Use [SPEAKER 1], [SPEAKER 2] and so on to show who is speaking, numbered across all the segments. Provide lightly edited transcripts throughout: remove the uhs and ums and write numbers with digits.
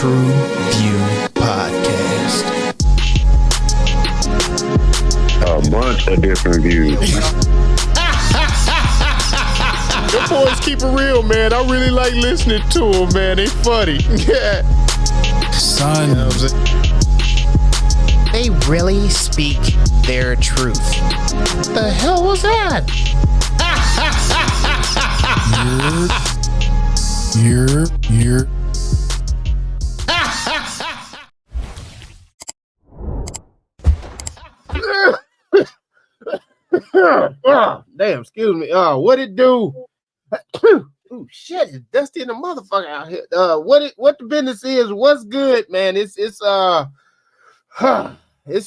[SPEAKER 1] TruVue Podcast.
[SPEAKER 2] A bunch of different views.
[SPEAKER 3] The boys keep it real, man. I really like listening to them, man. They funny. Yeah.
[SPEAKER 1] Son,
[SPEAKER 3] You know what I'm saying?
[SPEAKER 4] They really speak their truth.
[SPEAKER 3] What the hell was that?
[SPEAKER 1] you're.
[SPEAKER 3] Damn, excuse me. What it do? Oh shit, it's dusty in the motherfucker out here. What the business is? What's good, man? It's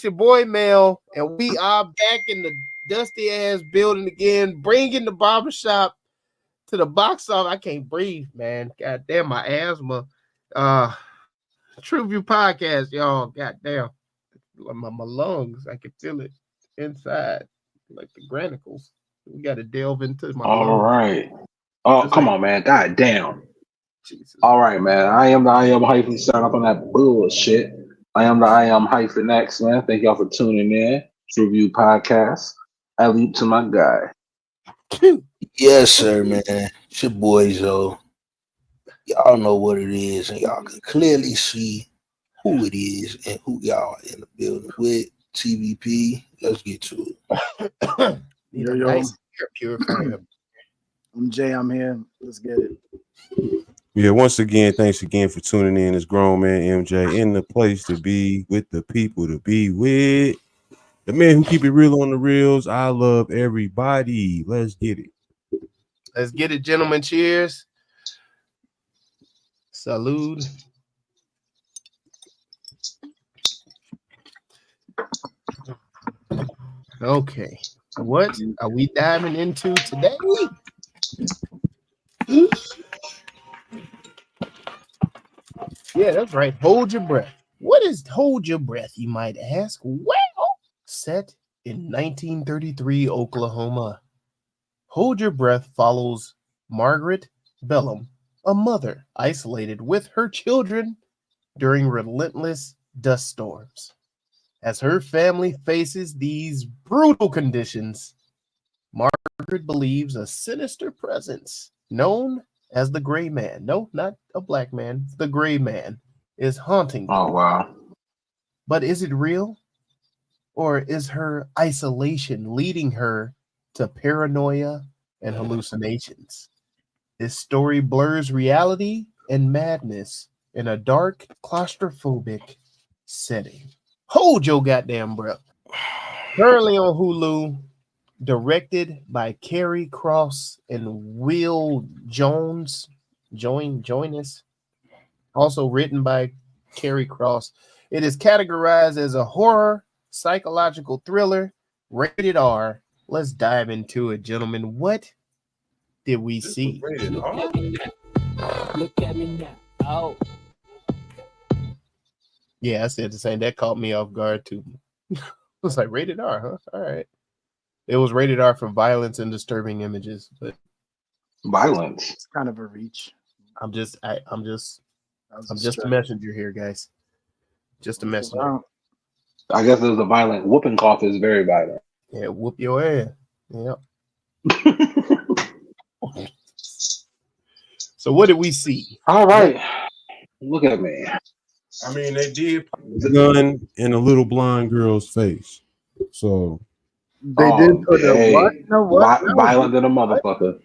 [SPEAKER 3] your boy Mel, and we are back in the dusty ass building again, bringing the barbershop to the box office. I can't breathe, man. God damn, my asthma. TruVue Podcast, y'all. God damn, my lungs. I can feel it inside, like the granicles. We got to delve into my.
[SPEAKER 5] All right. Oh, come on, man. God damn.
[SPEAKER 3] Jesus.
[SPEAKER 5] All right, man. I am hyphen starting up on that bullshit. I am hyphen X, man. Thank y'all for tuning in. TruVue Podcast. I leap to my guy.
[SPEAKER 6] Yes, sir, man. It's your boy Zoe. Y'all know what it is, and y'all can clearly see who it is and who y'all are in the building with. TVP. Let's get to it.
[SPEAKER 3] Yo. Nice air purifier.
[SPEAKER 7] I'm Jay. I'm here. Let's get it.
[SPEAKER 8] Yeah, once again, thanks again for tuning in. It's Grown Man MJ in the place to be with the people to be with. The man who keep it real on the reels. I love everybody. Let's get it.
[SPEAKER 3] Let's get it, gentlemen. Cheers. Salud. Okay. What are we diving into today? Yeah, that's right. Hold your breath. What is hold your breath, you might ask? Well, set in 1933 Oklahoma. Hold Your Breath follows Margaret Bellum, a mother isolated with her children during relentless dust storms. As her family faces these brutal conditions, Margaret believes a sinister presence known as the Gray Man. No, not a black man. The Gray Man is haunting them.
[SPEAKER 5] Oh, wow.
[SPEAKER 3] But is it real? Or is her isolation leading her to paranoia and hallucinations? This story blurs reality and madness in a dark, claustrophobic setting. Hold your goddamn breath. Currently on Hulu, directed by Carrie Cross and Will Jones. Jonas. Also written by Carrie Cross. It is categorized as a horror, psychological thriller, rated R. Let's dive into it, gentlemen. What did we see?
[SPEAKER 8] Rated R?
[SPEAKER 9] Look at me now. Oh.
[SPEAKER 3] Yeah, I said the same. That caught me off guard too. I was like, rated R, huh? All right. It was rated R for violence and disturbing images, but
[SPEAKER 5] Violence.
[SPEAKER 7] It's kind of a reach.
[SPEAKER 3] I'm just
[SPEAKER 7] That
[SPEAKER 3] a
[SPEAKER 7] stretch.
[SPEAKER 3] messenger here, guys. Just a messenger.
[SPEAKER 5] I guess there's a violent whooping cough is very violent.
[SPEAKER 3] Yeah, whoop your ass. Yep. So what did we see?
[SPEAKER 5] All right. Look at me.
[SPEAKER 8] I mean, they did put the gun in a little blind girl's face. So
[SPEAKER 7] They did put
[SPEAKER 5] hey,
[SPEAKER 7] a what? No, what? No.
[SPEAKER 5] Violent than a motherfucker.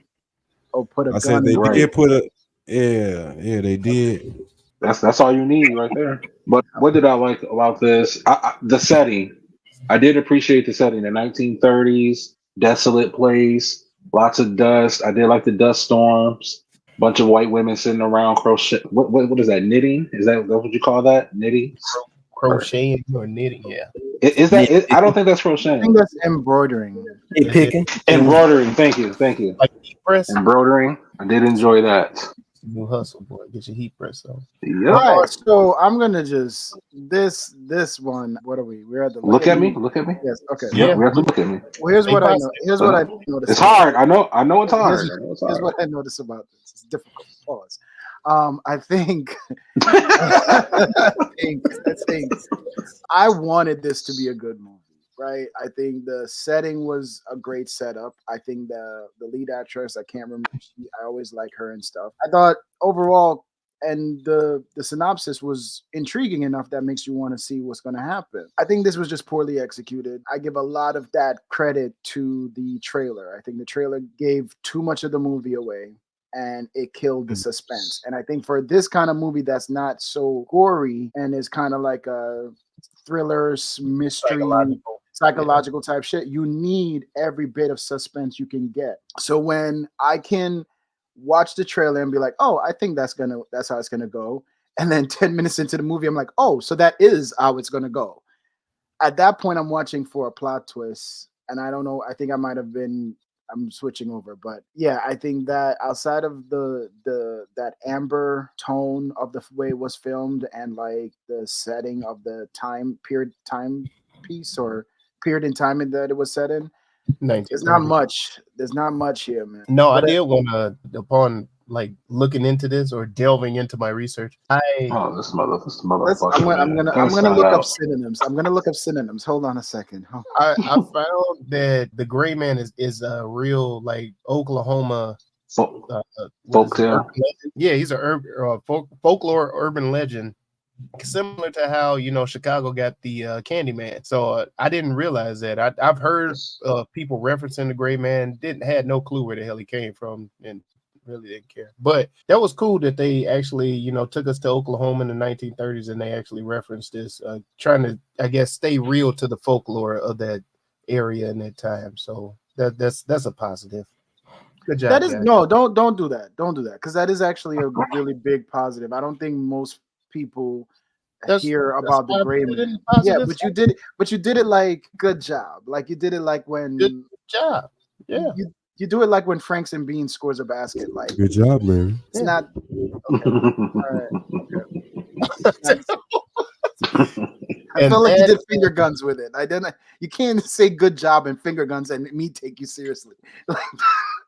[SPEAKER 7] Oh, put a
[SPEAKER 8] I
[SPEAKER 7] gun.
[SPEAKER 8] said they
[SPEAKER 5] Right.
[SPEAKER 8] did put a they did.
[SPEAKER 5] That's all you need right there. But what did I like about this? The setting. I did appreciate the setting. The 1930s, desolate place, lots of dust. I did like the dust storms. Bunch of white women sitting around crochet. What is that? Knitting? Is that what you call that? Knitting?
[SPEAKER 3] Crocheting or knitting? Yeah.
[SPEAKER 5] Is that? I don't think that's
[SPEAKER 7] I
[SPEAKER 5] crocheting.
[SPEAKER 7] think that's embroidering.
[SPEAKER 6] Hey, picking.
[SPEAKER 5] Embroidering. Thank you.
[SPEAKER 3] Like heat press?
[SPEAKER 5] Embroidering. I did enjoy that.
[SPEAKER 3] New hustle, boy. Get your heat press on.
[SPEAKER 5] Yeah.
[SPEAKER 7] All right, so I'm gonna just this one. What are we? We're at the
[SPEAKER 5] Look at me. Look at me.
[SPEAKER 7] Yes. Okay.
[SPEAKER 5] Yeah. We have to look at me.
[SPEAKER 7] Well, here's what I know. Here's what I noticed.
[SPEAKER 5] It's hard. I know it's hard.
[SPEAKER 7] Here's what I noticed about this. It's difficult. Pause. I think, I wanted this to be a good movie, right? I think the setting was a great setup. I think the lead actress, I can't remember, I always like her and stuff. I thought overall, and the synopsis was intriguing enough that makes you want to see what's going to happen. I think this was just poorly executed. I give a lot of that credit to the trailer. I think the trailer gave too much of the movie away, and it killed the suspense. And I think for this kind of movie that's not so gory and is kind of like a thriller, mystery, psychological type shit, you need every bit of suspense you can get. So when I can watch the trailer and be like, oh, I think that's how it's gonna go, and then 10 minutes into the movie I'm like, oh, so that is how it's gonna go. At that point I'm watching for a plot twist, and I don't know, I think I'm switching over, but yeah, I think that outside of that amber tone of the way it was filmed and like the setting of the time piece or period in time that it was set in, there's not much here, man.
[SPEAKER 3] No, I did want to, upon like looking into this or delving into my research,
[SPEAKER 5] this motherfucker.
[SPEAKER 7] I'm gonna look up synonyms. Hold on a second.
[SPEAKER 3] I found that the Gray Man is a real like Oklahoma
[SPEAKER 5] folktale.
[SPEAKER 3] Yeah, he's a folklore urban legend, similar to how Chicago got the Candyman. So I didn't realize that. I've heard people referencing the Gray Man, had no clue where the hell he came from, and really didn't care. But that was cool that they actually took us to Oklahoma in the 1930s, and they actually referenced this, trying to, I guess, stay real to the folklore of that area in that time. So that's a positive. Good job.
[SPEAKER 7] That is guys. No, don't do that. Don't do that, because that is actually a really big positive. I don't think most people hear about the Gray Man. Yeah, but you did it like good job. Like you did it like when
[SPEAKER 3] good job. Yeah.
[SPEAKER 7] You do it like when Franks and Beans scores a basket. Like
[SPEAKER 8] good job, man.
[SPEAKER 7] It's not okay. All right. Okay. I felt like you did finger guns with it. You can't say good job and finger guns and me take you seriously.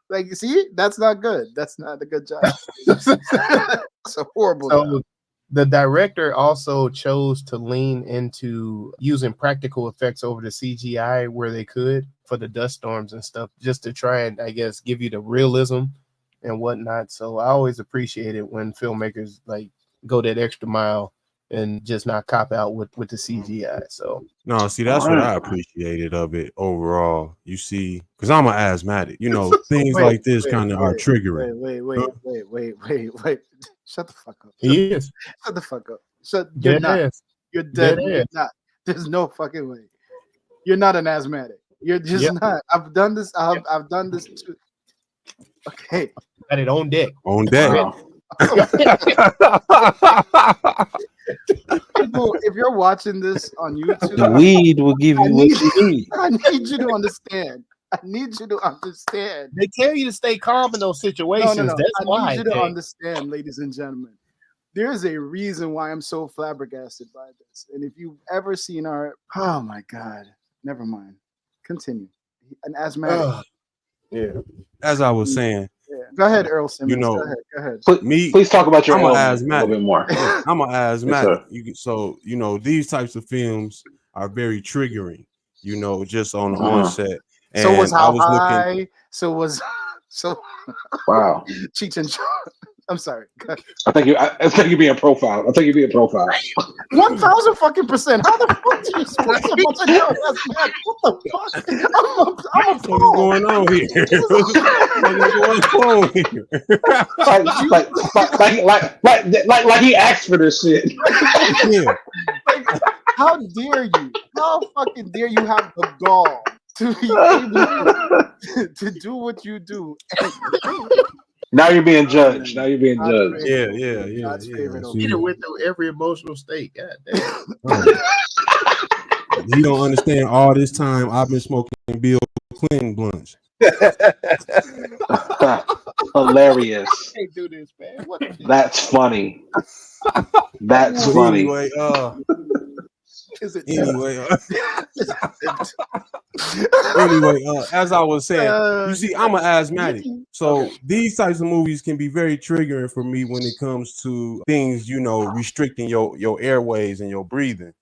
[SPEAKER 7] Like you see, that's not good. That's not a good job. It's a horrible job.
[SPEAKER 3] The director also chose to lean into using practical effects over the CGI where they could for the dust storms and stuff, just to try and, I guess, give you the realism and whatnot. So I always appreciate it when filmmakers like go that extra mile and just not cop out with the CGI. So
[SPEAKER 8] no, see, that's what I appreciated of it overall. You see, because I'm an asthmatic, things like this kind of are triggering.
[SPEAKER 7] Wait. Shut the fuck up.
[SPEAKER 3] He is.
[SPEAKER 7] Shut the fuck up. You're not. You're dead. You're not. There's no fucking way. You're not an asthmatic. You're just not. I've done this. I've done this too. Okay.
[SPEAKER 3] Got it on deck.
[SPEAKER 8] On deck.
[SPEAKER 5] Wow.
[SPEAKER 7] People, if you're watching this on YouTube,
[SPEAKER 6] the weed will give you what you need.
[SPEAKER 7] I need you to understand.
[SPEAKER 3] They tell you to stay calm in those situations.
[SPEAKER 7] No.
[SPEAKER 3] That's why.
[SPEAKER 7] I need you to understand, ladies and gentlemen. There's a reason why I'm so flabbergasted by this. And if you've ever seen oh my God, never mind. Continue. An asthmatic.
[SPEAKER 3] Yeah.
[SPEAKER 8] As I was saying.
[SPEAKER 7] Yeah. Go ahead, Earl Simmons. Go ahead.
[SPEAKER 5] Please talk about your
[SPEAKER 8] asthmatic
[SPEAKER 5] a little bit more.
[SPEAKER 8] I'm an asthmatic.
[SPEAKER 5] Yes,
[SPEAKER 8] so these types of films are very triggering. Just on the onset. And
[SPEAKER 7] so was How High.
[SPEAKER 5] Wow.
[SPEAKER 7] Cheech and Chong. I'm sorry.
[SPEAKER 5] I think you're being profiled.
[SPEAKER 7] 1,000%. How the fuck do you split so much of that? What the fuck? I'm
[SPEAKER 8] What's going on here?
[SPEAKER 5] Like he asked for this shit.
[SPEAKER 8] Yeah.
[SPEAKER 7] How dare you? How fucking dare you have the gall to be able to do what you do?
[SPEAKER 5] Now you're being judged.
[SPEAKER 8] Yeah.
[SPEAKER 3] Peter went through every emotional state. God damn.
[SPEAKER 8] You don't understand. All this time I've been smoking Bill Clinton blunts.
[SPEAKER 5] Hilarious.
[SPEAKER 3] I can't do this, man.
[SPEAKER 5] That's funny. That's funny.
[SPEAKER 8] Anyway,
[SPEAKER 7] Is it
[SPEAKER 8] Anyway, as I was saying, you see, I'm an asthmatic, so these types of movies can be very triggering for me when it comes to things, restricting your airways and your breathing.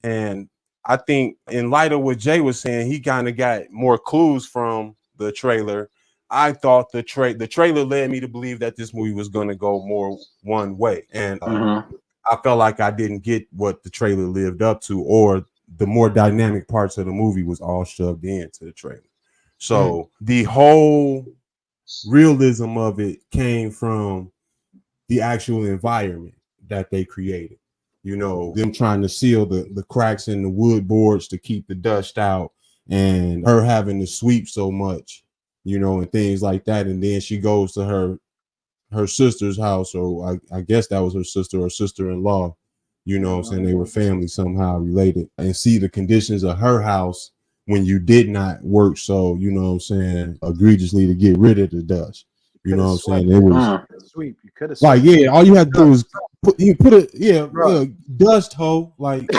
[SPEAKER 8] And I think, in light of what Jay was saying, he kind of got more clues from the trailer. I thought the trailer led me to believe that this movie was going to go more one way, and I felt like I didn't get what the trailer lived up to, or the more dynamic parts of the movie was all shoved into the trailer. So the whole realism of it came from the actual environment that they created. Them trying to seal the cracks in the wood boards to keep the dust out, and her having to sweep so much, and things like that. And then she goes to her sister's house, or I guess that was her sister or sister-in-law, what I'm saying, they were family somehow related, and see the conditions of her house when you did not work so, what I'm saying, egregiously to get rid of the dust. What I'm saying? It was
[SPEAKER 7] sweep. You could have
[SPEAKER 8] like, yeah, all you had to do was put a dust hole, like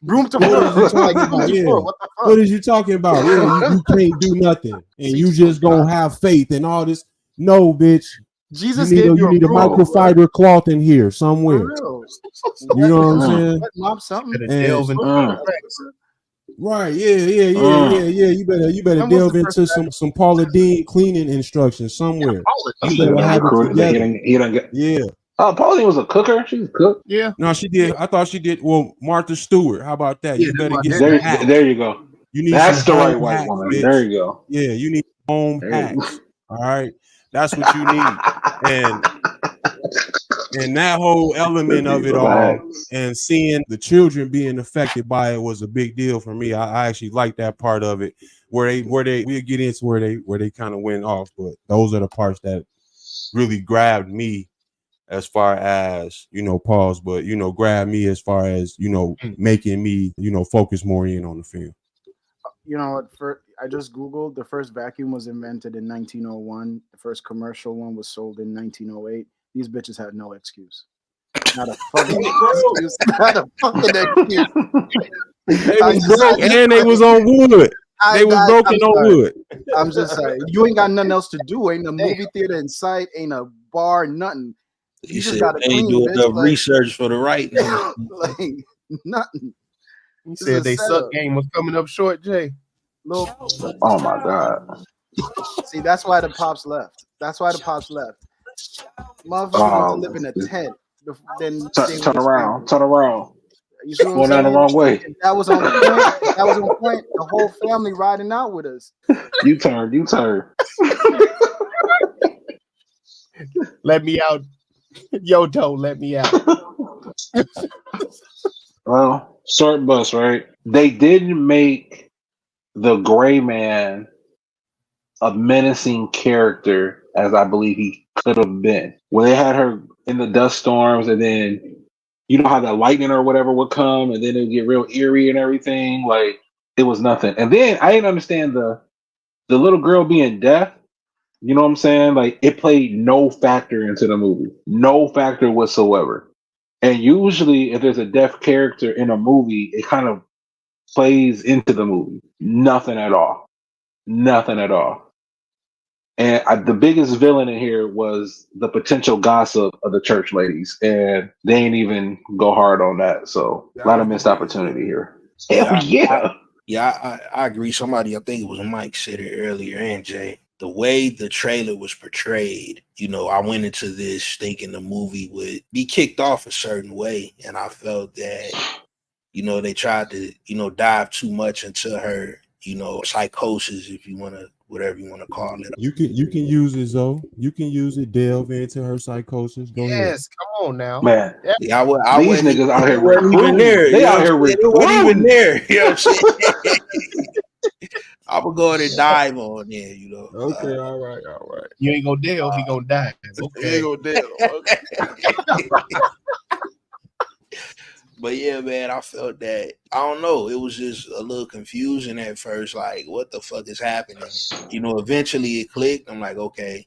[SPEAKER 7] broom to
[SPEAKER 8] floor. What is you talking about? Yeah, you can't do nothing, and you just gonna have faith and all this. No, bitch.
[SPEAKER 7] Jesus
[SPEAKER 8] you need a microfiber cloth in here somewhere. You know what I'm saying?
[SPEAKER 7] Mop something.
[SPEAKER 8] Right, yeah. You better delve into some Paula Deen cleaning instructions somewhere. You better have it together. Yeah.
[SPEAKER 5] Oh, Paula Deen was a cooker. She was a cook.
[SPEAKER 3] Yeah.
[SPEAKER 8] No, she did. I thought she did. Well, Martha Stewart. How about that? You better get
[SPEAKER 5] there.
[SPEAKER 8] some hacks.
[SPEAKER 5] There you go.
[SPEAKER 8] You need
[SPEAKER 5] that's
[SPEAKER 8] some
[SPEAKER 5] the right
[SPEAKER 8] home
[SPEAKER 5] white
[SPEAKER 8] hacks,
[SPEAKER 5] woman.
[SPEAKER 8] bitch.
[SPEAKER 5] There you go.
[SPEAKER 8] Yeah, you need home hacks. All right, that's what you need. And that whole element of it all, and seeing the children being affected by it, was a big deal for me. I actually like that part of it, where we'll get into where they kind of went off, but those are the parts that really grabbed me, as far as, pause, but grab me as far as, making me, focus more in on the film.
[SPEAKER 7] I just Googled, the first vacuum was invented in 1901. The first commercial one was sold in 1908. These bitches had no excuse. Not a fucking excuse. Not a fucking excuse.
[SPEAKER 8] They was broke, and they was on wood. They was broken on wood.
[SPEAKER 7] I'm just saying, you ain't got nothing else to do. Ain't a movie theater in sight. Ain't a bar. Nothing.
[SPEAKER 6] You just got to clean. Do enough research for the right now.
[SPEAKER 7] Like nothing.
[SPEAKER 3] He said they suck game was coming up short, Jay.
[SPEAKER 5] Oh my God.
[SPEAKER 7] See, that's why the pops left. Motherfuckers want to live in a tent. Then
[SPEAKER 5] turn around.
[SPEAKER 7] You see what I'm saying?
[SPEAKER 5] Going down the wrong way.
[SPEAKER 7] That was on point. The whole family riding out with us.
[SPEAKER 5] You turn.
[SPEAKER 3] Let me out. Yoto, let me out.
[SPEAKER 5] Well, short bus, right? They didn't make the gray man a menacing character as I believe he could have been. When they had her in the dust storms, and then you know how the lightning or whatever would come, and then it would get real eerie and everything. Like, it was nothing. And then I didn't understand the little girl being deaf. You know what I'm saying? Like, it played no factor into the movie. No factor whatsoever. And usually if there's a deaf character in a movie, it kind of plays into the movie. Nothing at all. And the biggest villain in here was the potential gossip of the church ladies. And they ain't even go hard on that. So a lot of missed opportunity here.
[SPEAKER 6] Yeah, I agree. Somebody, I think it was Mike, said it earlier, and Jay. The way the trailer was portrayed, I went into this thinking the movie would be kicked off a certain way. And I felt that, they tried to, dive too much into her, psychosis, if you want to, whatever you want to call it.
[SPEAKER 8] You can use it, Zoe. You can use it, delve into her psychosis. Go ahead.
[SPEAKER 3] Yes, come on now.
[SPEAKER 5] Man,
[SPEAKER 6] yeah,
[SPEAKER 5] these niggas out here
[SPEAKER 6] weren't even there.
[SPEAKER 5] They out here
[SPEAKER 6] weren't even there. You know what I'm saying? I'm gonna go ahead and dive on there,
[SPEAKER 8] Okay, all right.
[SPEAKER 3] You ain't gonna delve, he gonna die. Okay.
[SPEAKER 6] You ain't gonna delve. Okay. But yeah, man, I felt that, I don't know, it was just a little confusing at first, like, what the fuck is happening? Eventually it clicked. I'm like, okay,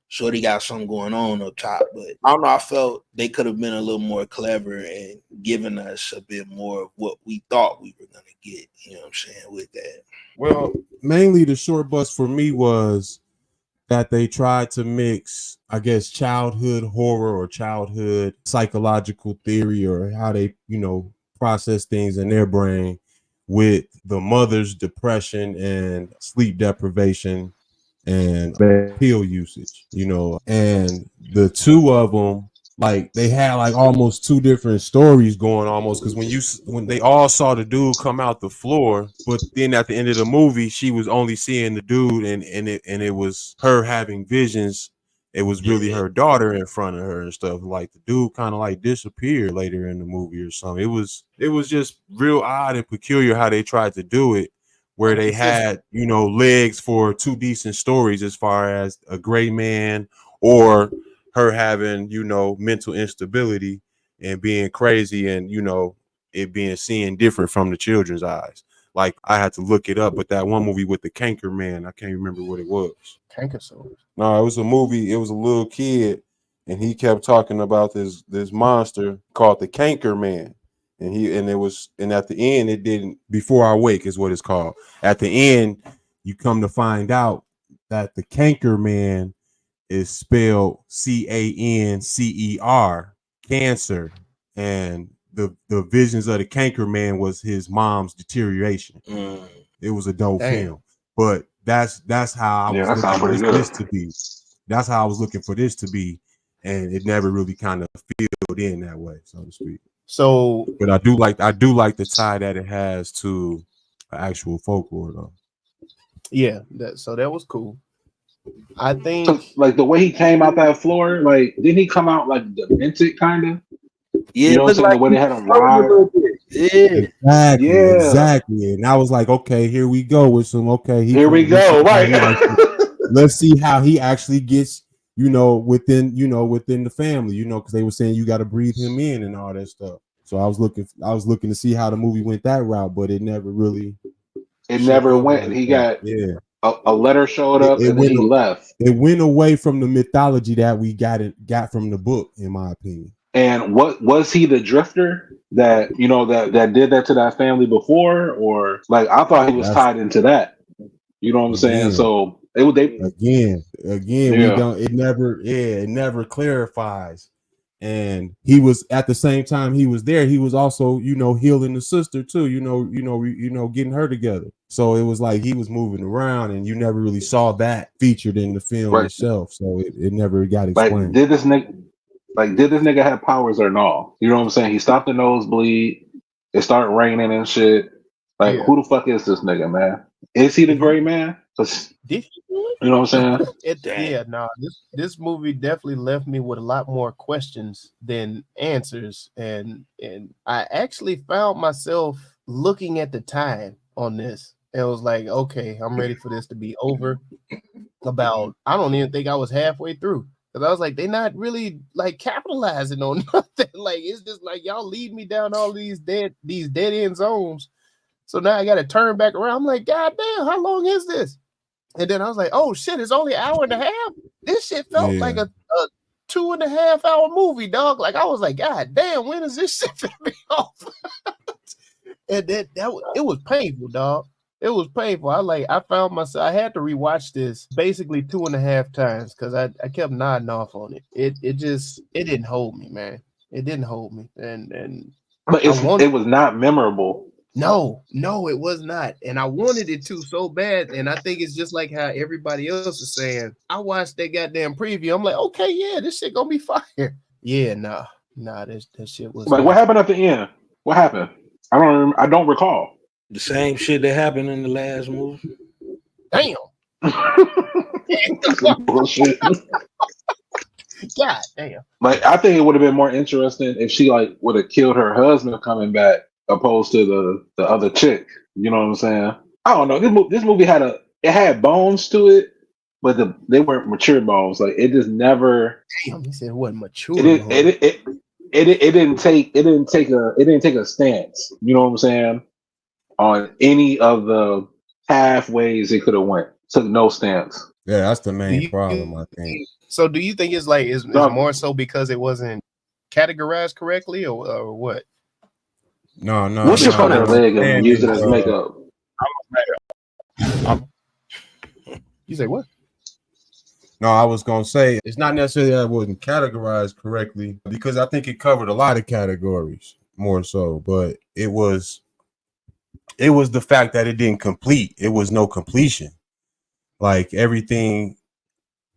[SPEAKER 6] Shorty got something going on up top, but I don't know. I felt they could have been a little more clever and given us a bit more of what we thought we were gonna get. You know what I'm saying with that.
[SPEAKER 8] Well, mainly the short bus for me was that they tried to mix, I guess, childhood horror or childhood psychological theory or how they, process things in their brain with the mother's depression and sleep deprivation and pill usage, and the two of them, like they had like almost two different stories going almost, because when they all saw the dude come out the floor, but then at the end of the movie she was only seeing the dude and it was her having visions. It was really her daughter in front of her and stuff. Like the dude kind of like disappeared later in the movie or something. It was just real odd and peculiar how they tried to do it, where they had, legs for two decent stories as far as a gray man or her having, mental instability and being crazy and, it being seen different from the children's eyes. Like I had to look it up, but that one movie with the canker man, I can't remember what it was.
[SPEAKER 3] Canker sores.
[SPEAKER 8] No, it was a movie. It was a little kid and he kept talking about this monster called the canker man. And at the end, it didn't, Before I Wake is what it's called. At the end, you come to find out that the canker man is spelled Cancer, cancer, and the visions of the canker man was his mom's deterioration. It was a dope film, but that's how I was looking for this to be. That's how I was looking for this to be, and it never really kind of filled in that way, so to speak.
[SPEAKER 3] So,
[SPEAKER 8] but I do like the tie that it has to actual folklore, though.
[SPEAKER 3] Yeah, that was cool. I think
[SPEAKER 5] like the way he came out that floor, like didn't he come out like demented kind of?
[SPEAKER 6] Yeah,
[SPEAKER 5] you know what I'm saying? The way they had him ride.
[SPEAKER 8] Exactly. And I was like, okay, here we go with some. Okay,
[SPEAKER 5] here we go. Right.
[SPEAKER 8] Let's see how he actually gets. Within the family. Because they were saying you got to breathe him in and all that stuff. So I was looking to see how the movie went that route, but it never really.
[SPEAKER 5] It never went. He got a letter showed up and then he left.
[SPEAKER 8] It went away from the mythology that we got from the book, in my opinion.
[SPEAKER 5] And what was he the drifter that that did that to that family before, or like I thought he was tied into that. You know what I'm saying? So again,
[SPEAKER 8] we don't. It never clarifies. And he was at the same time he was there. He was also healing the sister too. Getting her together. So it was like he was moving around, and you never really saw that featured in the film itself. So it never got explained.
[SPEAKER 5] Did this nigga have powers or no? You know what I'm saying? He stopped the nosebleed. It started raining and shit. Like who the fuck is this nigga, man? Is he the gray man?
[SPEAKER 3] Did
[SPEAKER 5] you know what I'm saying?
[SPEAKER 3] This movie definitely left me with a lot more questions than answers, and I actually found myself looking at the time on this. It was like, okay, I'm ready for this to be over. I don't even think I was halfway through, because I was like, they're not really like capitalizing on nothing. Like it's just like y'all lead me down all these dead end zones. So now I got to turn back around. I'm like, God damn, how long is this? And then I was like, oh shit, it's only an hour and a half. This shit felt like a 2.5 hour movie, dog. Like I was like, God damn, when is this shit gonna be off? And it was painful, dog. It was painful. I found myself, I had to rewatch this basically 2.5 times because I kept nodding off on it. It didn't hold me, man. It didn't hold me.
[SPEAKER 5] But it was not memorable.
[SPEAKER 3] No, it was not. And I wanted it to so bad. And I think it's just like how everybody else is saying. I watched that goddamn preview. I'm like, okay, yeah, this shit gonna be fire. Yeah, nah, that shit was
[SPEAKER 5] like, what happened at the end? What happened? I don't recall.
[SPEAKER 6] The same shit that happened in the last movie.
[SPEAKER 3] Damn.
[SPEAKER 5] Bullshit.
[SPEAKER 3] God damn.
[SPEAKER 5] Like, I think it would have been more interesting if she like would have killed her husband coming back, opposed to the other chick. You know what I'm saying? I don't know. This movie had bones to it, but they weren't mature bones. Like it just never.
[SPEAKER 3] Damn, he said it wasn't mature.
[SPEAKER 5] It didn't take a stance. You know what I'm saying? On any of the pathways it could have went, took no stance.
[SPEAKER 8] Yeah, that's the main problem, I think.
[SPEAKER 3] So do you think it's like is
[SPEAKER 5] No.
[SPEAKER 3] more so because it wasn't categorized correctly or what?
[SPEAKER 8] No.
[SPEAKER 5] What's your
[SPEAKER 8] no,
[SPEAKER 5] phone
[SPEAKER 8] what I'm
[SPEAKER 5] leg and
[SPEAKER 8] saying
[SPEAKER 5] use it
[SPEAKER 8] is,
[SPEAKER 5] as makeup?
[SPEAKER 3] You say what?
[SPEAKER 8] No, I was gonna say it's not necessarily that it wasn't categorized correctly because I think it covered a lot of categories more so, but it was the fact that it didn't complete. It was no completion. Like everything,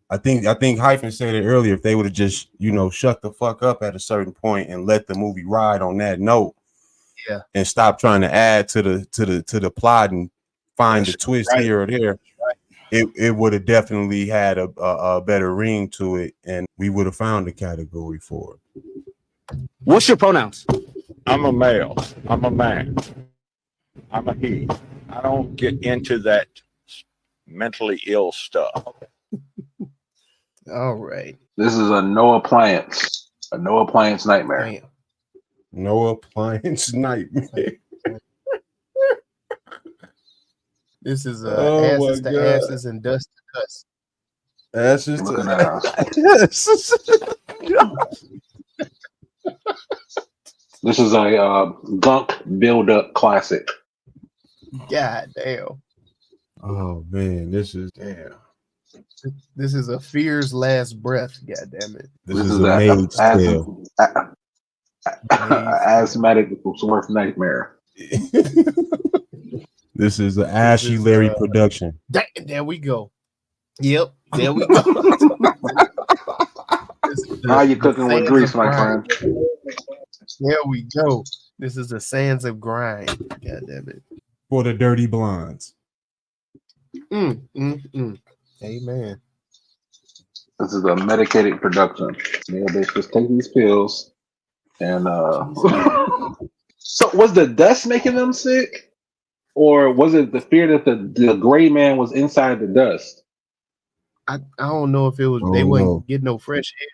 [SPEAKER 8] I think Hyphen said it earlier. If they would have just shut the fuck up at a certain point and let the movie ride on that note,
[SPEAKER 3] Yeah,
[SPEAKER 8] and stop trying to add to the plot and find the twist
[SPEAKER 3] right.
[SPEAKER 8] here or there. It would have definitely had a better ring to it, and we would have found a category for it.
[SPEAKER 10] What's your pronouns?
[SPEAKER 11] I'm a male. I'm a man. I'm a he. I don't get into that mentally ill stuff.
[SPEAKER 3] All right.
[SPEAKER 5] This is a no appliance. A no appliance nightmare.
[SPEAKER 3] Damn.
[SPEAKER 8] No appliance nightmare.
[SPEAKER 3] This is
[SPEAKER 8] Oh
[SPEAKER 3] asses
[SPEAKER 8] my
[SPEAKER 3] to
[SPEAKER 8] God.
[SPEAKER 3] asses and dust to dust.
[SPEAKER 8] Asses
[SPEAKER 5] Looking
[SPEAKER 8] to
[SPEAKER 5] at us. This is a gunk build-up classic.
[SPEAKER 3] God damn.
[SPEAKER 8] Oh man, this is damn.
[SPEAKER 3] This is a fear's last breath. God damn it.
[SPEAKER 8] This is a maid's tale.
[SPEAKER 5] Asthmatic worst nightmare.
[SPEAKER 8] This is an Ashy Larry production.
[SPEAKER 3] There we go. Yep. There we go.
[SPEAKER 5] How you cooking with grease, my friend?
[SPEAKER 3] There we go. This is the sands of grind. God damn it.
[SPEAKER 8] For the dirty blondes.
[SPEAKER 3] Amen.
[SPEAKER 5] This is a medicated production. Yeah, they just take these pills and So was the dust making them sick? Or was it the fear that the gray man was inside the dust?
[SPEAKER 3] I don't know if it was they wouldn't get no fresh air.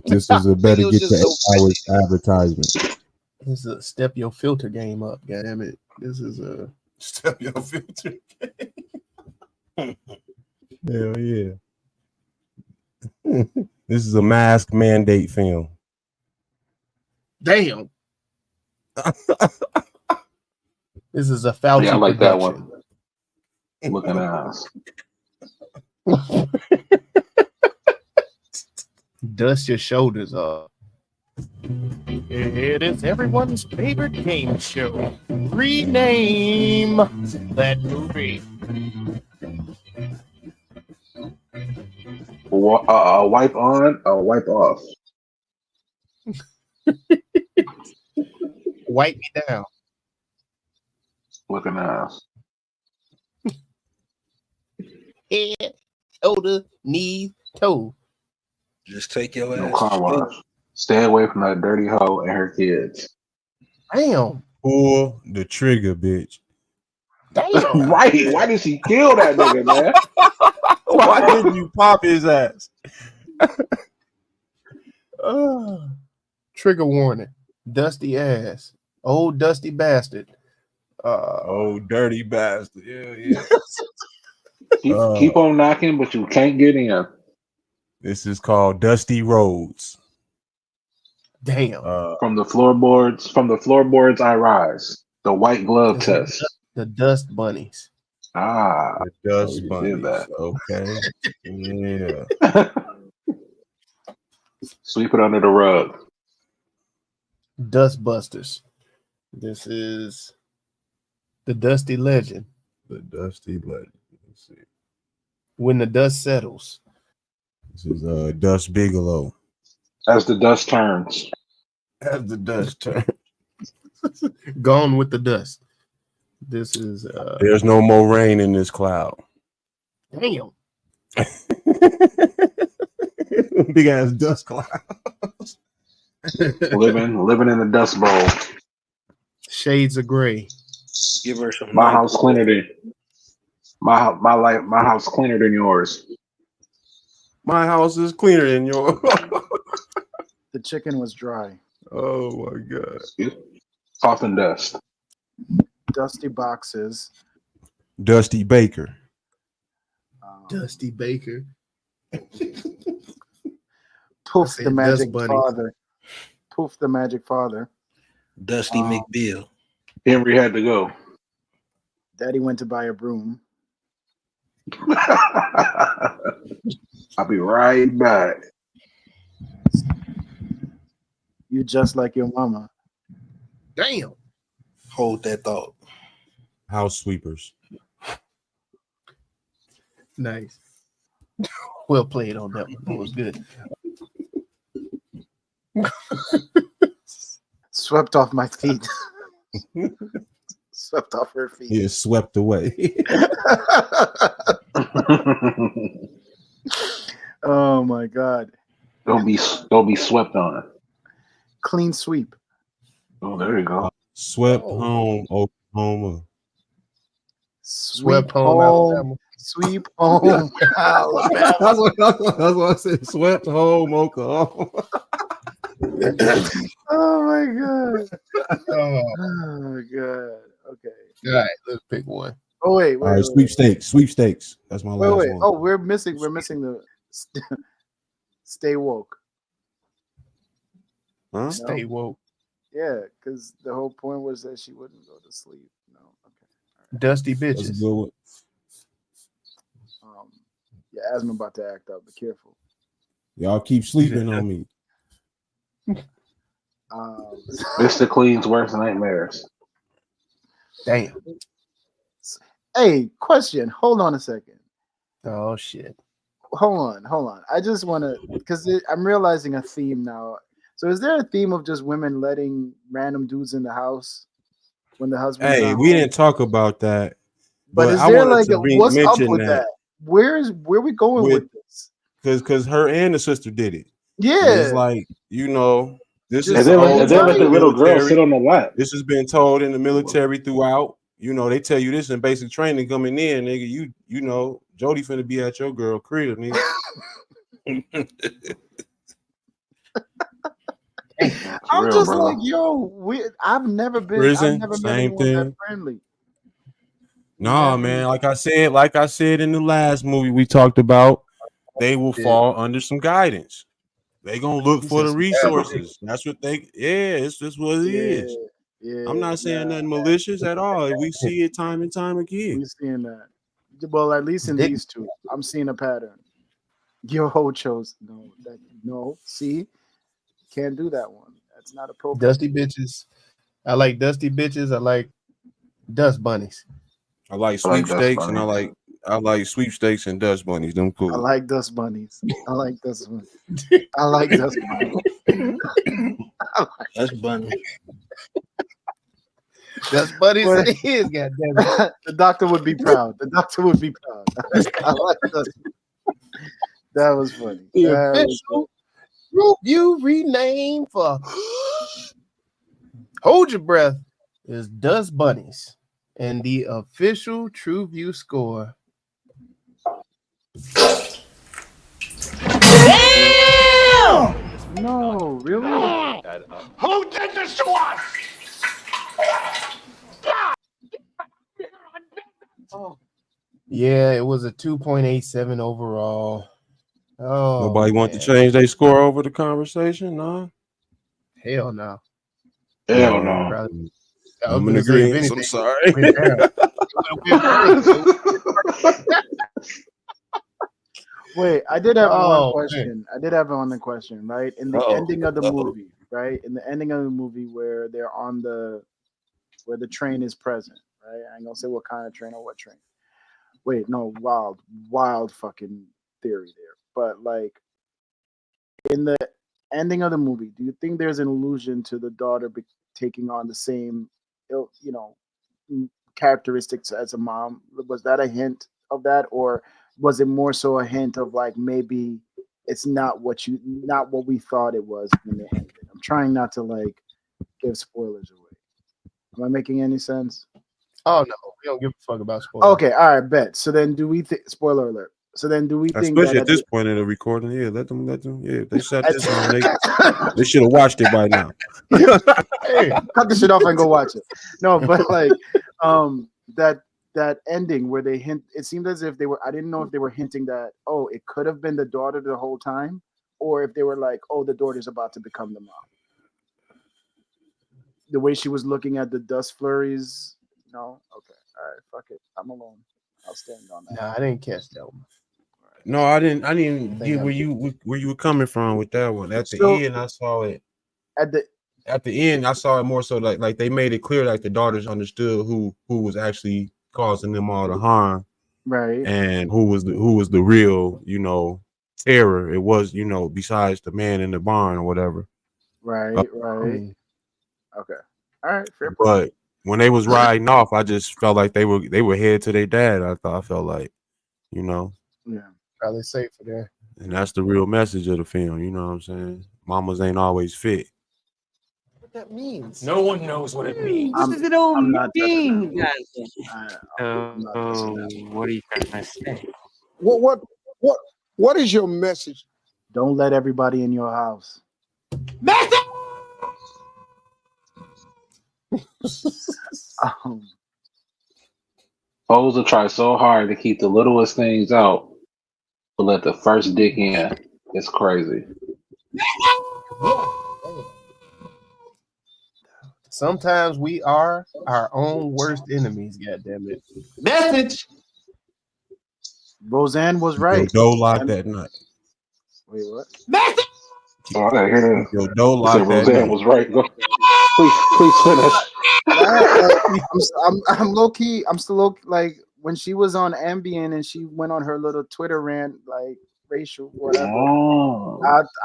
[SPEAKER 8] This is a better get to 8 hours advertisement.
[SPEAKER 3] This is a step your filter game up. God damn it. This is a
[SPEAKER 8] step your filter game. Hell yeah. This is a mask mandate film.
[SPEAKER 3] damn. This is a Fauci
[SPEAKER 5] Yeah, I like
[SPEAKER 3] production.
[SPEAKER 5] that one. Looking ass.
[SPEAKER 3] Dust your shoulders off.
[SPEAKER 9] It is everyone's favorite game show. Rename that movie.
[SPEAKER 5] Wipe on, wipe off.
[SPEAKER 3] Wipe me down.
[SPEAKER 5] Looking ass.
[SPEAKER 3] Head, shoulder, knee, toe.
[SPEAKER 6] Just take your
[SPEAKER 5] No
[SPEAKER 6] ass.
[SPEAKER 5] car wash. Stay away from that dirty hoe and her kids.
[SPEAKER 3] Damn.
[SPEAKER 8] Pull the trigger, bitch.
[SPEAKER 3] Damn.
[SPEAKER 5] Right. Why did she kill that nigga, man?
[SPEAKER 8] Why didn't you pop his ass?
[SPEAKER 3] Trigger warning. Dusty ass. Old dusty bastard.
[SPEAKER 8] Oh, dirty bastard. Yeah.
[SPEAKER 5] Keep on knocking, but you can't get in.
[SPEAKER 8] This is called Dusty Roads.
[SPEAKER 3] Damn.
[SPEAKER 5] From the floorboards I rise. The white glove test.
[SPEAKER 3] The dust bunnies.
[SPEAKER 5] The
[SPEAKER 8] Dust bunnies. Okay. Yeah.
[SPEAKER 5] Sweep it under the rug.
[SPEAKER 3] Dust busters. This is the Dusty Legend.
[SPEAKER 8] The Dusty Legend. Let's see.
[SPEAKER 3] When the dust settles.
[SPEAKER 8] This is Dust Bigelow.
[SPEAKER 5] As the dust turns.
[SPEAKER 8] As the dust turns.
[SPEAKER 3] Gone with the dust. This is
[SPEAKER 8] There's no more rain in this cloud.
[SPEAKER 3] damn.
[SPEAKER 8] Big ass dust cloud.
[SPEAKER 5] living in the dust bowl.
[SPEAKER 3] Shades of gray.
[SPEAKER 6] Give her some.
[SPEAKER 5] My house cleaner than my house cleaner than yours.
[SPEAKER 8] My house is cleaner than yours.
[SPEAKER 7] The chicken was dry.
[SPEAKER 8] Oh my god.
[SPEAKER 5] Coffin dust.
[SPEAKER 7] Dusty boxes.
[SPEAKER 8] Dusty Baker.
[SPEAKER 3] Dusty Baker.
[SPEAKER 7] Poof
[SPEAKER 3] said
[SPEAKER 7] the magic
[SPEAKER 3] Dust Bunnies.
[SPEAKER 7] father. Poof the magic father.
[SPEAKER 6] Dusty McBill.
[SPEAKER 5] Henry had to go.
[SPEAKER 7] Daddy went to buy a broom.
[SPEAKER 5] I'll be right back.
[SPEAKER 7] You just like your mama.
[SPEAKER 3] Damn.
[SPEAKER 6] Hold that thought.
[SPEAKER 8] House sweepers.
[SPEAKER 3] Nice. Well played on that one. That was good.
[SPEAKER 7] Swept off my feet. Swept off her feet.
[SPEAKER 8] Yeah, swept away.
[SPEAKER 7] Oh my God.
[SPEAKER 5] Don't be swept on.
[SPEAKER 7] Clean sweep.
[SPEAKER 5] Oh, there you go.
[SPEAKER 8] Swept home, Oklahoma.
[SPEAKER 3] Swept home,
[SPEAKER 7] home.
[SPEAKER 3] Alabama.
[SPEAKER 7] Sweep home. Alabama.
[SPEAKER 8] That's what I said. Swept home, Oklahoma.
[SPEAKER 7] Oh my God.
[SPEAKER 3] Oh,
[SPEAKER 7] Oh my God. Okay.
[SPEAKER 3] all right, let's pick one.
[SPEAKER 7] Oh wait.
[SPEAKER 8] All right, sweepstakes. That's my last one.
[SPEAKER 7] Oh, we're missing the stay woke.
[SPEAKER 8] Huh?
[SPEAKER 3] Stay woke.
[SPEAKER 7] Yeah, because the whole point was that she wouldn't go to sleep. No. Okay.
[SPEAKER 3] Dusty
[SPEAKER 8] That's a
[SPEAKER 3] bitches.
[SPEAKER 8] good one.
[SPEAKER 7] Yeah, asthma about to act up. Be careful.
[SPEAKER 8] Y'all keep sleeping on me.
[SPEAKER 5] Mr. Clean's worst nightmares.
[SPEAKER 3] Damn.
[SPEAKER 7] Hey, question. Hold on a second.
[SPEAKER 3] Oh shit.
[SPEAKER 7] Hold on. I just want to, because I'm realizing a theme now. So is there a theme of just women letting random dudes in the house when the husband's
[SPEAKER 8] Hey,
[SPEAKER 7] not
[SPEAKER 8] we
[SPEAKER 7] home?
[SPEAKER 8] didn't talk about that.
[SPEAKER 7] But is
[SPEAKER 8] I
[SPEAKER 7] there
[SPEAKER 8] wanted to
[SPEAKER 7] what's up
[SPEAKER 8] mention
[SPEAKER 7] with that? Where we going with this?
[SPEAKER 8] Because her and the sister did it.
[SPEAKER 7] Yeah.
[SPEAKER 8] And it's like, this
[SPEAKER 7] Just
[SPEAKER 8] is
[SPEAKER 5] And then
[SPEAKER 8] old
[SPEAKER 5] let the little girl
[SPEAKER 8] military.
[SPEAKER 5] sit on the lap.
[SPEAKER 8] This has been told in the military throughout. They tell you this in basic training coming in, nigga. You know, Jody finna be at your girl crib, nigga.
[SPEAKER 7] I'm
[SPEAKER 5] real,
[SPEAKER 7] just
[SPEAKER 5] bro.
[SPEAKER 7] like, I've never
[SPEAKER 8] Prison,
[SPEAKER 7] met
[SPEAKER 8] same
[SPEAKER 7] anyone that
[SPEAKER 8] thing.
[SPEAKER 7] friendly.
[SPEAKER 8] Nah, man. Like I said in the last movie we talked about, they will fall under some guidance. They gonna look for the resources. That's what it's just what it is.
[SPEAKER 7] Yeah,
[SPEAKER 8] I'm not saying nothing malicious at all. We see it time and time again.
[SPEAKER 7] We're seeing that. Well, at least in these two, I'm seeing a pattern. Your hoe chose no. See, can't do that one. That's not appropriate.
[SPEAKER 3] Dusty bitches. I like dusty bitches. I like dust bunnies.
[SPEAKER 8] I like sweepstakes and I like sweepstakes and dust bunnies. Them cool.
[SPEAKER 7] I like dust bunnies. I like dust bunnies. I like dust bunnies.
[SPEAKER 6] That's bunny.
[SPEAKER 3] Dust bunnies it is, goddamn it.
[SPEAKER 7] The doctor would be proud. The doctor would be proud. I like dust bunnies. That was funny.
[SPEAKER 3] The official TruVue rename for Hold Your Breath is Dust Bunnies. And the official TruVue score.
[SPEAKER 7] Damn! No, really?
[SPEAKER 9] Who did this to us?
[SPEAKER 3] Yeah, it was a 2.87 overall. Oh,
[SPEAKER 8] nobody want to change their score over the conversation? Nah.
[SPEAKER 3] Hell no.
[SPEAKER 5] Hell no.
[SPEAKER 8] I'm in agreement. I'm sorry.
[SPEAKER 7] Wait, I did have one question.
[SPEAKER 3] Man.
[SPEAKER 7] I did have one question, right? In the ending of the movie, right? In the ending of the movie where they're where the train is present, right? I ain't gonna say what kind of train or what train. Wait, no, wild fucking theory there. But like in the ending of the movie, do you think there's an allusion to the daughter taking on the same, characteristics as a mom? Was that a hint of that, or was it more so a hint of like maybe it's not what we thought it was when it ended? I'm trying not to like give spoilers away. Am I making any sense?
[SPEAKER 3] Oh no, we don't give a fuck about spoilers.
[SPEAKER 7] Okay, all right, bet. So then, do we think? Spoiler alert. So then, do we think
[SPEAKER 8] especially
[SPEAKER 7] that
[SPEAKER 8] at this point in the recording? Yeah, let them. Yeah, if they shut this on, they should have watched it by now.
[SPEAKER 7] Hey, cut the shit off and go watch it. No, but like, that that ending where they hint. It seemed as if they were. I didn't know if they were hinting that it could have been the daughter the whole time, or if they were like, the daughter's about to become the mom. The way she was looking at the dust flurries. No, okay, all right, fuck it. I'm alone. I'll stand on that.
[SPEAKER 3] No, I didn't catch that one.
[SPEAKER 8] No, I didn't get where you were coming from with that one. At the end, I saw it. At the end, I saw it more so like they made it clear like the daughters understood who was actually causing them all the harm,
[SPEAKER 7] right?
[SPEAKER 8] And who was the real terror. It was besides the man in the barn or whatever.
[SPEAKER 7] Right. Okay. All right. Fair point.
[SPEAKER 8] But when they was riding off, I just felt like they were headed to their dad. I felt like,
[SPEAKER 7] Yeah.
[SPEAKER 3] Probably safer there.
[SPEAKER 8] And that's the real message of the film. You know what I'm saying? Mamas ain't always fit.
[SPEAKER 9] What that means? No one knows what it means.
[SPEAKER 10] What does it all
[SPEAKER 7] I'm not
[SPEAKER 10] mean?
[SPEAKER 4] What are you trying to say?
[SPEAKER 12] What is your message?
[SPEAKER 7] Don't let everybody in your house.
[SPEAKER 5] Hoes will try so hard to keep the littlest things out, but let the first dick in. It's crazy.
[SPEAKER 3] Sometimes we are our own worst enemies. God damn it!
[SPEAKER 10] Message.
[SPEAKER 7] Roseanne was right.
[SPEAKER 8] Yo, locked that night.
[SPEAKER 7] Wait, what?
[SPEAKER 10] Message.
[SPEAKER 5] Oh, I gotta hear that.
[SPEAKER 8] Yo, Doe locked that
[SPEAKER 5] Roseanne
[SPEAKER 8] night.
[SPEAKER 5] was right. Go. Please finish.
[SPEAKER 7] I'm low key. I'm still low, like when she was on Ambien and she went on her little Twitter rant, like racial whatever.
[SPEAKER 5] Oh.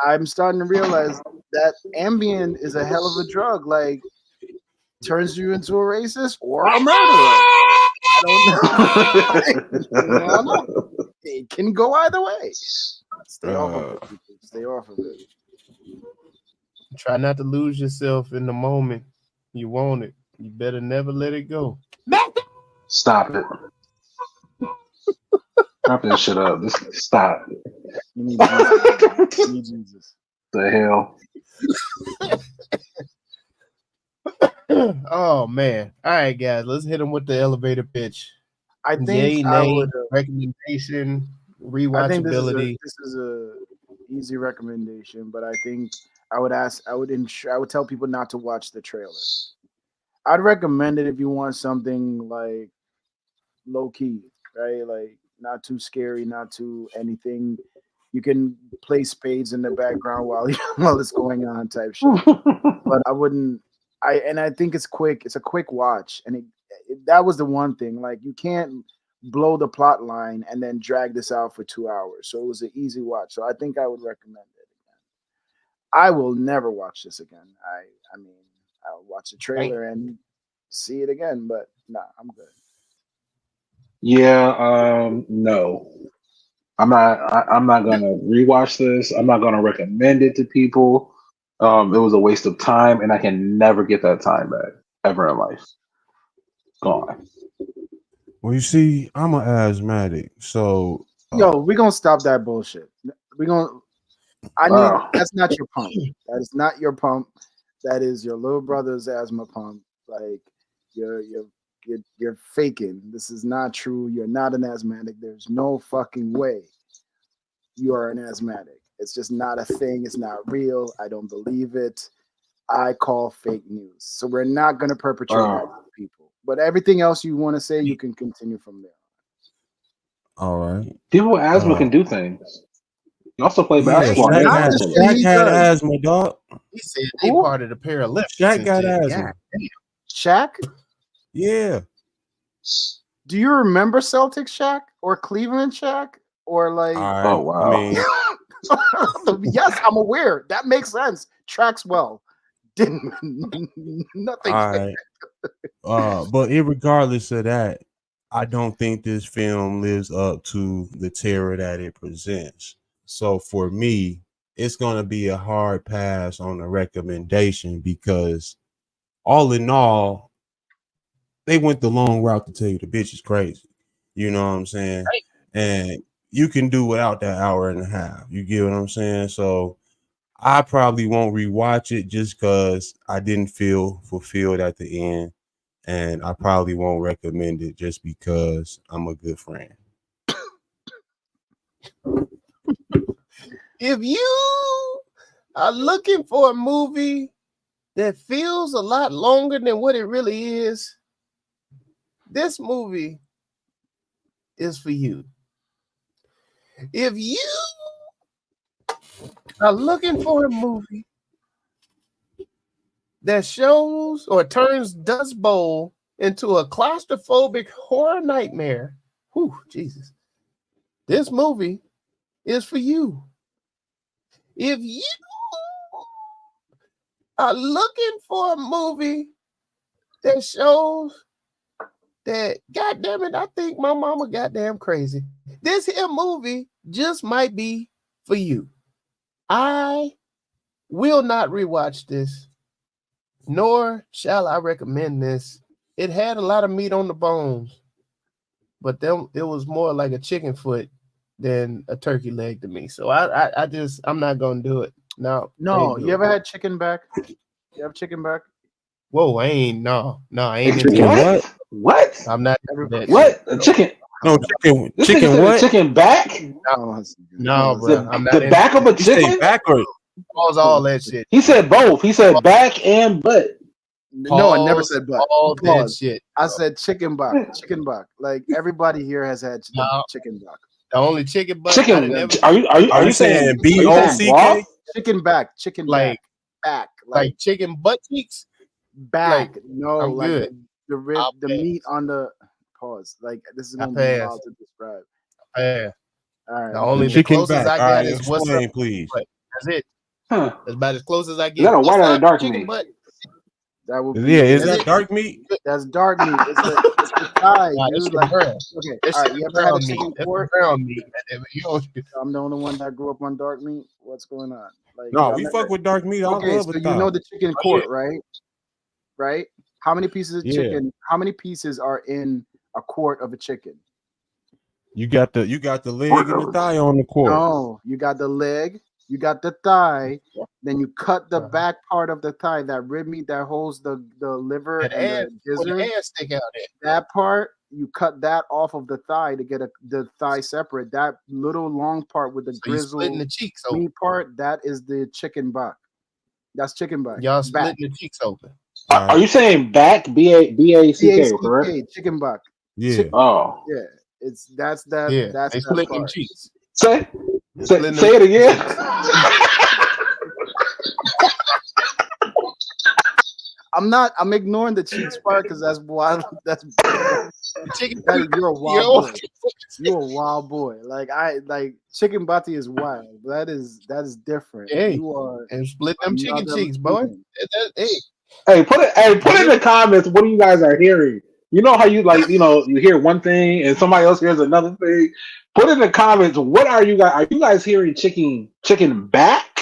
[SPEAKER 7] I'm starting to realize that Ambien is a hell of a drug. Like, turns you into a racist or a murderer. I don't know. It can go either way. Stay off of it. People. Stay off of it.
[SPEAKER 3] Try not to lose yourself in the moment. You want it. You better never let it go.
[SPEAKER 5] Stop it. Wrap this shit up. Just stop.
[SPEAKER 7] You need Jesus. You need Jesus.
[SPEAKER 5] The hell.
[SPEAKER 3] Oh man! All right, guys, let's hit them with the elevator pitch.
[SPEAKER 7] I think
[SPEAKER 3] Yay,
[SPEAKER 7] I
[SPEAKER 3] nay,
[SPEAKER 7] would.
[SPEAKER 3] recommendation,
[SPEAKER 7] I think
[SPEAKER 3] rewatchability.
[SPEAKER 7] this is a easy recommendation, but I think I would tell people not to watch the trailer. I'd recommend it if you want something like low key, right? Like not too scary, not too anything. You can play spades in the background while it's going on, type shit. But I wouldn't. I think it's quick. It's a quick watch, and that was the one thing. Like you can't blow the plot line and then drag this out for 2 hours. So it was an easy watch. So I think I would recommend it again. I will never watch this again. I mean, I'll watch the trailer and see it again, but nah, I'm good.
[SPEAKER 5] Yeah, no. I'm not gonna rewatch this. I'm not gonna recommend it to people. It was a waste of time, and I can never get that time back ever in life. Gone.
[SPEAKER 8] Well, you see, I'm an asthmatic, so
[SPEAKER 7] Yo, we're gonna stop that bullshit. That's not your pump. That is not your pump. That is your little brother's asthma pump. Like you're faking. This is not true. You're not an asthmatic. There's no fucking way you are an asthmatic. It's just not a thing. It's not real. I don't believe it. I call fake news. So we're not going to perpetrate that on people. But everything else you want to say, you can continue from there.
[SPEAKER 8] All right.
[SPEAKER 5] People with asthma can do things. You also play basketball.
[SPEAKER 8] Shaq had asthma, dog.
[SPEAKER 3] He said they part of the Paralympics.
[SPEAKER 8] Shaq got asthma.
[SPEAKER 7] Shaq?
[SPEAKER 8] Yeah.
[SPEAKER 7] Do you remember Celtics Shaq or Cleveland Shaq or like?
[SPEAKER 5] Oh wow!
[SPEAKER 8] I mean,
[SPEAKER 7] yes, I'm aware. That makes sense. Tracks well. Didn't nothing.
[SPEAKER 8] All right. But regardless of that, I don't think this film lives up to the terror that it presents. So for me, it's gonna be a hard pass on the recommendation because all in all, they went the long route to tell you the bitch is crazy. You know what I'm saying?
[SPEAKER 3] Right.
[SPEAKER 8] And you can do without that hour and a half. You get what I'm saying? So I probably won't rewatch it just because I didn't feel fulfilled at the end. and I probably won't recommend it just because I'm a good friend.
[SPEAKER 3] If you are looking for a movie that feels a lot longer than what it really is, this movie is for you. If you are looking for a movie that shows or turns Dust Bowl into a claustrophobic horror nightmare, whew, Jesus, this movie is for you. If you are looking for a movie that shows that, goddamn it, I think my mama goddamn crazy, this here movie just might be for you. I will not rewatch this, nor shall I recommend this. It had a lot of meat on the bones, but then it was more like a chicken foot than a turkey leg to me. So I'm not gonna do it. No.
[SPEAKER 7] You ever had chicken back? You have chicken back?
[SPEAKER 3] Whoa, I ain't
[SPEAKER 5] Chicken what? What?
[SPEAKER 3] I'm not
[SPEAKER 5] what? A chicken?
[SPEAKER 8] No, chicken what?
[SPEAKER 5] Chicken back?
[SPEAKER 3] No, bro. I'm not
[SPEAKER 5] the back of a chicken?
[SPEAKER 8] Back or
[SPEAKER 3] pause all that shit.
[SPEAKER 5] He said both. He said back and butt.
[SPEAKER 7] No, I never said butt.
[SPEAKER 3] All that shit.
[SPEAKER 7] I said chicken buck. Chicken buck. Like everybody here has had chicken buck.
[SPEAKER 3] The only chicken butt.
[SPEAKER 5] Chicken. Are you saying
[SPEAKER 8] BOCK?
[SPEAKER 7] Chicken back. Chicken
[SPEAKER 3] like
[SPEAKER 7] back.
[SPEAKER 3] Like chicken butt cheeks?
[SPEAKER 7] Back.
[SPEAKER 3] Like,
[SPEAKER 7] no,
[SPEAKER 3] I'm
[SPEAKER 7] like
[SPEAKER 3] good.
[SPEAKER 7] the rib, the meat on the pause. Like this is gonna be wild to describe.
[SPEAKER 3] Yeah.
[SPEAKER 7] All right.
[SPEAKER 3] The only
[SPEAKER 8] chicken
[SPEAKER 3] closest
[SPEAKER 8] back.
[SPEAKER 3] I got is
[SPEAKER 8] explain,
[SPEAKER 3] what's up,
[SPEAKER 8] please.
[SPEAKER 3] Butt. That's it.
[SPEAKER 5] Huh.
[SPEAKER 3] That's about as close as I get.
[SPEAKER 5] Is that a white or a dark
[SPEAKER 3] chicken
[SPEAKER 5] meat?
[SPEAKER 3] butt?
[SPEAKER 7] That would be,
[SPEAKER 8] Is that dark meat?
[SPEAKER 7] That's dark meat. It's the thigh, dude. Like,
[SPEAKER 3] brown.
[SPEAKER 7] Okay.
[SPEAKER 3] That's
[SPEAKER 7] All right. You ever had a chicken court?
[SPEAKER 3] Brown meat.
[SPEAKER 7] I'm the only one that grew up on dark meat. What's going on? Like,
[SPEAKER 8] No, we fuck with dark meat.
[SPEAKER 7] Okay,
[SPEAKER 8] I love
[SPEAKER 7] so
[SPEAKER 8] it.
[SPEAKER 7] you know the chicken court,
[SPEAKER 3] yeah.
[SPEAKER 7] right? Right? How many pieces of chicken? How many pieces are in a quart of a chicken?
[SPEAKER 8] You got the leg and the thigh on the quart.
[SPEAKER 7] No, you got the leg, you got the thigh, then you cut the back part of the thigh, that rib meat that holds the liver
[SPEAKER 3] That
[SPEAKER 7] and the gizzard.
[SPEAKER 3] the ass stick out there.
[SPEAKER 7] That part, you cut that off of the thigh to get the thigh separate. That little long part with the
[SPEAKER 3] So you splitting
[SPEAKER 7] grizzle
[SPEAKER 3] the cheeks
[SPEAKER 7] meat
[SPEAKER 3] open.
[SPEAKER 7] part, that is the chicken buck. That's chicken buck.
[SPEAKER 3] Y'all
[SPEAKER 7] Back.
[SPEAKER 3] splitting the cheeks open.
[SPEAKER 5] Are you saying back? B-A-C-K, correct?
[SPEAKER 7] Chicken buck.
[SPEAKER 8] Yeah.
[SPEAKER 5] Oh.
[SPEAKER 7] Yeah. That's that.
[SPEAKER 3] Yeah,
[SPEAKER 7] That's
[SPEAKER 3] they
[SPEAKER 7] that
[SPEAKER 3] splitting them
[SPEAKER 7] part.
[SPEAKER 3] cheeks.
[SPEAKER 5] Say
[SPEAKER 3] Splitting
[SPEAKER 5] it
[SPEAKER 3] them-
[SPEAKER 5] again.
[SPEAKER 7] I'm ignoring the cheeks part because that's wild. That's
[SPEAKER 3] chicken.
[SPEAKER 7] You're a wild boy. You're a wild boy. Like chicken bati is wild. That is different.
[SPEAKER 3] Hey,
[SPEAKER 7] you are
[SPEAKER 3] and split them chicken
[SPEAKER 7] another
[SPEAKER 3] cheeks, boy.
[SPEAKER 7] human.
[SPEAKER 5] Hey, put it in the comments what you guys are hearing. You know how you you hear one thing and somebody else hears another thing. Put in the comments what are you guys? Are you guys hearing chicken back?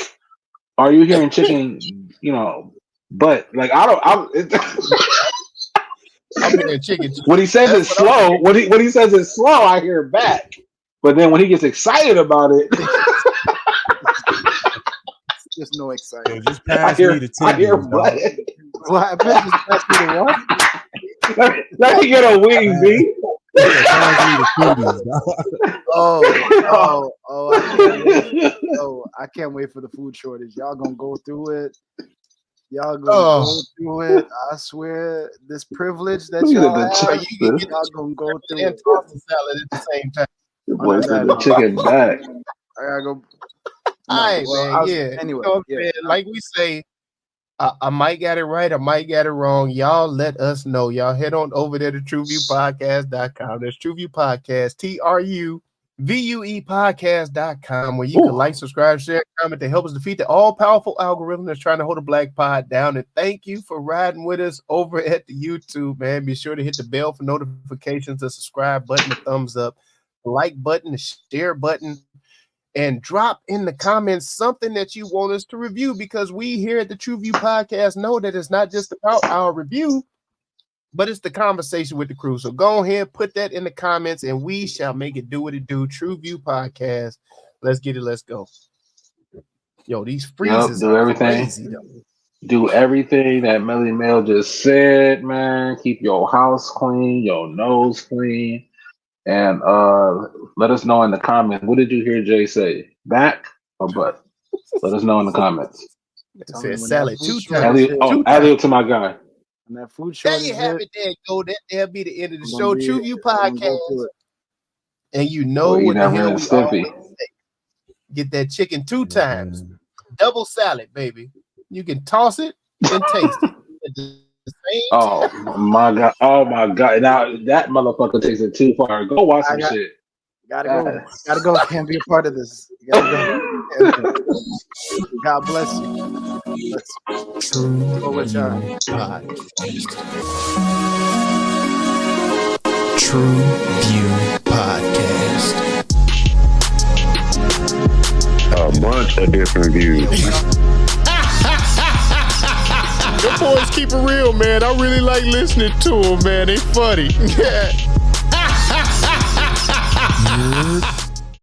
[SPEAKER 5] Are you hearing chicken? Butt? Like I'm
[SPEAKER 3] hearing chicken.
[SPEAKER 5] When he says it's slow, when he says it's slow, I hear back. But then when he gets excited about it,
[SPEAKER 7] there's no excitement.
[SPEAKER 8] Just pass me the
[SPEAKER 5] I hear
[SPEAKER 8] titties,
[SPEAKER 5] butt.
[SPEAKER 7] What happened? Just pass me the what?
[SPEAKER 5] Let me get a wing, B.
[SPEAKER 7] I can't wait for the food shortage. Y'all gonna go through it. Y'all gonna go through it. I swear, this privilege that y'all have, y'all gonna go through it.
[SPEAKER 3] And toss the salad at the same time.
[SPEAKER 5] Boy said the chicken back.
[SPEAKER 7] I gotta go.
[SPEAKER 3] All right, man.
[SPEAKER 7] Anyway,
[SPEAKER 3] man, like we say, I might get it right, I might get it wrong. Y'all let us know. Y'all head on over there to TruVuePodcast.com. There's TruVue Podcast, TruVue Podcast.com, where you can like, subscribe, share, comment to help us defeat the all-powerful algorithm that's trying to hold a black pod down. And thank you for riding with us over at the YouTube, man. Be sure to hit the bell for notifications, the subscribe button, the thumbs up, the like button, the share button, and drop in the comments something that you want us to review, because we here at the TruVue Podcast know that it's not just about our review, but it's the conversation with the crew. So go ahead, put that in the comments, and we shall make it do what it do. TruVue Podcast. Let's get it. Let's go. Yo, these freezes
[SPEAKER 5] do
[SPEAKER 3] are
[SPEAKER 5] everything.
[SPEAKER 3] crazy, though.
[SPEAKER 5] Do everything that Melly Mel just said, man. Keep your house clean, your nose clean, and let us know in the comments. What did you hear Jay say? Back or butt? Let us know in the comments.
[SPEAKER 3] It
[SPEAKER 7] Tell me
[SPEAKER 3] said
[SPEAKER 7] when
[SPEAKER 3] salad
[SPEAKER 7] that
[SPEAKER 3] two
[SPEAKER 7] food shortage
[SPEAKER 3] times.
[SPEAKER 7] hit.
[SPEAKER 5] Alley to my guy.
[SPEAKER 7] When that food
[SPEAKER 3] There
[SPEAKER 7] shortage
[SPEAKER 3] you have
[SPEAKER 7] hit,
[SPEAKER 3] it. There you go. That'll be the end of the
[SPEAKER 7] I'm
[SPEAKER 3] show.
[SPEAKER 7] gonna
[SPEAKER 3] TruVue
[SPEAKER 7] I'm gonna go
[SPEAKER 3] podcast.
[SPEAKER 7] to it.
[SPEAKER 3] And you know
[SPEAKER 5] We'll eat
[SPEAKER 3] what the
[SPEAKER 5] that
[SPEAKER 3] hell
[SPEAKER 5] Ren
[SPEAKER 3] we
[SPEAKER 5] Stimpy.
[SPEAKER 3] always say. Get that chicken 2 times. Double salad, baby. You can toss it and taste it at the same
[SPEAKER 5] Oh
[SPEAKER 3] time.
[SPEAKER 5] my god! Oh my god! Now that motherfucker takes it too far. Go watch some shit.
[SPEAKER 7] Gotta go. Can't be a part of this. You gotta go. God bless you. Go with y'all.
[SPEAKER 1] TruVue Podcast.
[SPEAKER 2] A bunch of different views.
[SPEAKER 9] Your boys keep it real, man. I really like listening to them, man. They funny.
[SPEAKER 1] You're